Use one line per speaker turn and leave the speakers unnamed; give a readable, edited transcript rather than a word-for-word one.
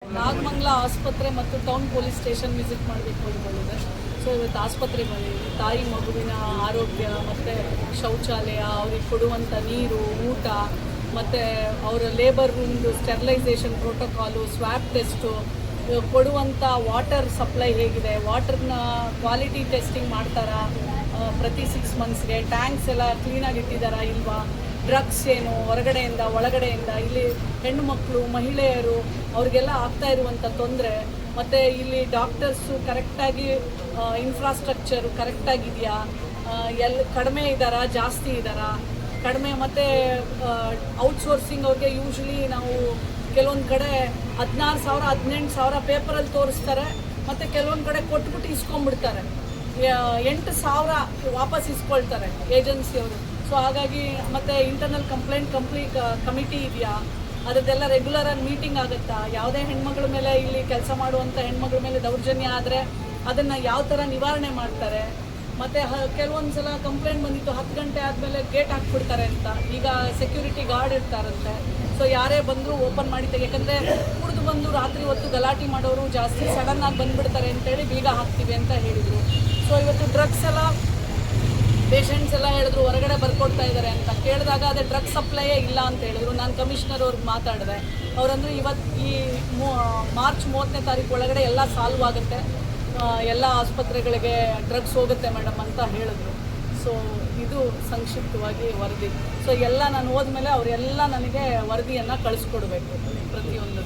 ನಾಗಮಂಗಲ ಆಸ್ಪತ್ರೆ ಮತ್ತು town police station visit ಮಾಡಬೇಕು ಅಂದ್ಕೊಂಡಿದ್ದೆ. ಸೊ ಇವತ್ತು ಆಸ್ಪತ್ರೆಗೆ ಬಂದಿದ್ವಿ. ತಾಯಿ ಮಗುವಿನ ಆರೋಗ್ಯ ಮತ್ತು ಶೌಚಾಲಯ, ಅವ್ರಿಗೆ ಕೊಡುವಂಥ ನೀರು, ಊಟ ಮತ್ತು ಅವರ ಲೇಬರ್ ರೂಮ್ದು ಸ್ಟೆರಿಲೈಸೇಷನ್ ಪ್ರೋಟೋಕಾಲು, ಸ್ವ್ಯಾಬ್ ಟೆಸ್ಟು, ಕೊಡುವಂಥ ವಾಟರ್ ಸಪ್ಲೈ ಹೇಗಿದೆ, ವಾಟರ್ನ ಕ್ವಾಲಿಟಿ ಟೆಸ್ಟಿಂಗ್ ಮಾಡ್ತಾರಾ ಪ್ರತಿ 6 ಮಂತ್ಸ್ಗೆ, ಟ್ಯಾಂಕ್ಸ್ ಎಲ್ಲ ಕ್ಲೀನಾಗಿ ಇಟ್ಟಿದ್ದಾರಾ ಇಲ್ವಾ, ಡ್ರಗ್ಸ್ ಏನು ಹೊರಗಡೆಯಿಂದ ಒಳಗಡೆಯಿಂದ, ಇಲ್ಲಿ ಹೆಣ್ಣು ಮಕ್ಕಳು ಮಹಿಳೆಯರು ಅವ್ರಿಗೆಲ್ಲ ಆಗ್ತಾ ಇರುವಂಥ ತೊಂದರೆ, ಮತ್ತು ಇಲ್ಲಿ ಡಾಕ್ಟರ್ಸು ಕರೆಕ್ಟಾಗಿ ಇನ್ಫ್ರಾಸ್ಟ್ರಕ್ಚರು ಕರೆಕ್ಟಾಗಿದೆಯಾ, ಕಡಿಮೆ ಇದ್ದಾರಾ ಜಾಸ್ತಿ ಇದ್ದಾರಾ, ಕಡಿಮೆ, ಮತ್ತು ಔಟ್ಸೋರ್ಸಿಂಗ್ ಅವ್ರಿಗೆ ಯೂಶ್ವಲಿ ನಾವು ಕೆಲವೊಂದು ಕಡೆ 16,000 18,000 ಪೇಪರಲ್ಲಿ ತೋರಿಸ್ತಾರೆ, ಮತ್ತು ಕೆಲವೊಂದು ಕಡೆ ಕೊಟ್ಬಿಟ್ಟು ಇಸ್ಕೊಂಡ್ಬಿಡ್ತಾರೆ, 8,000 ವಾಪಸ್ ಇಸ್ಕೊಳ್ತಾರೆ ಏಜೆನ್ಸಿಯವರು. ಸೊ ಹಾಗಾಗಿ ಮತ್ತು ಇಂಟರ್ನಲ್ ಕಂಪ್ಲೇಂಟ್ ಕಮಿಟಿ ಇದೆಯಾ, ಅದರದ್ದೆಲ್ಲ ರೆಗ್ಯುಲರಾಗಿ ಮೀಟಿಂಗ್ ಆಗುತ್ತಾ, ಯಾವುದೇ ಹೆಣ್ಮಗಳ ಮೇಲೆ ಇಲ್ಲಿ ಕೆಲಸ ಮಾಡುವಂಥ ಹೆಣ್ಮಗಳ ಮೇಲೆ ದೌರ್ಜನ್ಯ ಆದರೆ ಅದನ್ನು ಯಾವ ಥರ ನಿವಾರಣೆ ಮಾಡ್ತಾರೆ, ಮತ್ತು ಕೆಲವೊಂದು ಸಲ ಕಂಪ್ಲೇಂಟ್ ಬಂದಿತ್ತು 10 ಗಂಟೆ ಆದಮೇಲೆ ಗೇಟ್ ಹಾಕ್ಬಿಡ್ತಾರೆ ಅಂತ, ಈಗ ಸೆಕ್ಯೂರಿಟಿ ಗಾರ್ಡ್ ಇರ್ತಾರಂತೆ. ಸೊ ಯಾರೇ ಬಂದರೂ ಓಪನ್ ಮಾಡಿ ಯಾಕಂದರೆ ಕುಡಿದು ಬಂದು ರಾತ್ರಿ ಹೊತ್ತು ಗಲಾಟೆ ಮಾಡೋರು ಜಾಸ್ತಿ ಸಡನ್ನಾಗಿ ಬಂದುಬಿಡ್ತಾರೆ ಅಂತೇಳಿ ಬೀಗ ಹಾಕ್ತೀವಿ ಅಂತ ಹೇಳಿದರು. ಸೊ ಇವತ್ತು ಡ್ರಗ್ಸ್ ಎಲ್ಲ ಪೇಷಂಟ್ಸ್ ಎಲ್ಲ ಹೇಳಿದ್ರು ಹೊರಗಡೆ ಬರ್ಕೊಡ್ತಾ ಇದ್ದಾರೆ ಅಂತ ಕೇಳಿದಾಗ ಅದೇ ಡ್ರಗ್ಸ್ ಸಪ್ಲೈಯೇ ಇಲ್ಲ ಅಂತ ಹೇಳಿದ್ರು. ನಾನು ಕಮಿಷನರ್ ಅವ್ರಿಗೆ ಮಾತಾಡಿದೆ, ಅವರಂದ್ರು ಇವತ್ತು ಈ ಮಾರ್ಚ್ 30ನೇ ತಾರೀಕು ಒಳಗಡೆ ಎಲ್ಲ ಸಾಲ್ವ್ ಆಗುತ್ತೆ, ಎಲ್ಲ ಆಸ್ಪತ್ರೆಗಳಿಗೆ ಡ್ರಗ್ಸ್ ಹೋಗುತ್ತೆ ಮೇಡಮ್ ಅಂತ ಹೇಳಿದ್ರು. ಸೊ ಇದು ಸಂಕ್ಷಿಪ್ತವಾಗಿ ವರದಿ. ಸೊ ಎಲ್ಲ ನಾನು ಹೋದ್ಮೇಲೆ ಅವರೆಲ್ಲ ನನಗೆ ವರದಿಯನ್ನು ಕಳಿಸ್ಕೊಡ್ಬೇಕು ಪ್ರತಿಯೊಂದು.